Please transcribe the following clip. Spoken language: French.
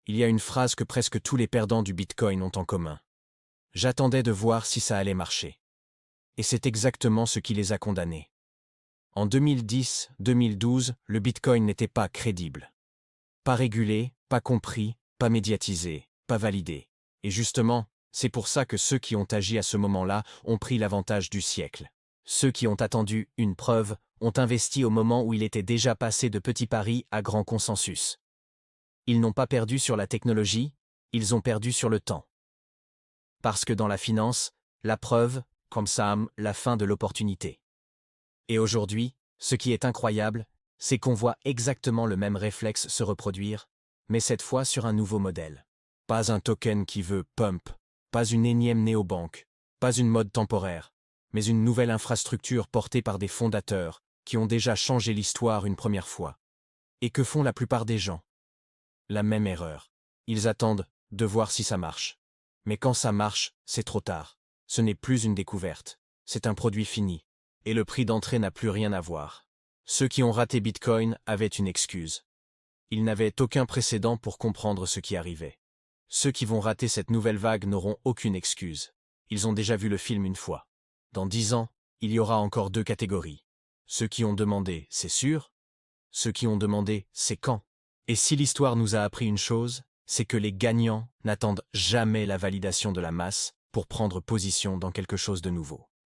Il y a une phrase que presque tous les perdants du Bitcoin ont en commun. J'attendais de voir si ça allait marcher. Et c'est exactement ce qui les a condamnés. En 2010-2012, le Bitcoin n'était pas crédible. Pas régulé, pas compris, pas médiatisé, pas validé. Et justement, c'est pour ça que ceux qui ont agi à ce moment-là ont pris l'avantage du siècle. Ceux qui ont attendu une preuve ont investi au moment où il était déjà passé de petits paris à grand consensus. Ils n'ont pas perdu sur la technologie, ils ont perdu sur le temps. Parce que dans la finance, la preuve, comme ça, la fin de l'opportunité. Et aujourd'hui, ce qui est incroyable, c'est qu'on voit exactement le même réflexe se reproduire, mais cette fois sur un nouveau modèle. Pas un token qui veut pump, pas une énième néobanque, pas une mode temporaire, mais une nouvelle infrastructure portée par des fondateurs qui ont déjà changé l'histoire une première fois. Et que font la plupart des gens? La même erreur. Ils attendent de voir si ça marche. Mais quand ça marche, c'est trop tard. Ce n'est plus une découverte. C'est un produit fini. Et le prix d'entrée n'a plus rien à voir. Ceux qui ont raté Bitcoin avaient une excuse. Ils n'avaient aucun précédent pour comprendre ce qui arrivait. Ceux qui vont rater cette nouvelle vague n'auront aucune excuse. Ils ont déjà vu le film une fois. Dans 10 ans, il y aura encore 2 catégories. Ceux qui ont demandé « c'est sûr ?» Ceux qui ont demandé « c'est quand ?» Et si l'histoire nous a appris une chose, c'est que les gagnants n'attendent jamais la validation de la masse pour prendre position dans quelque chose de nouveau.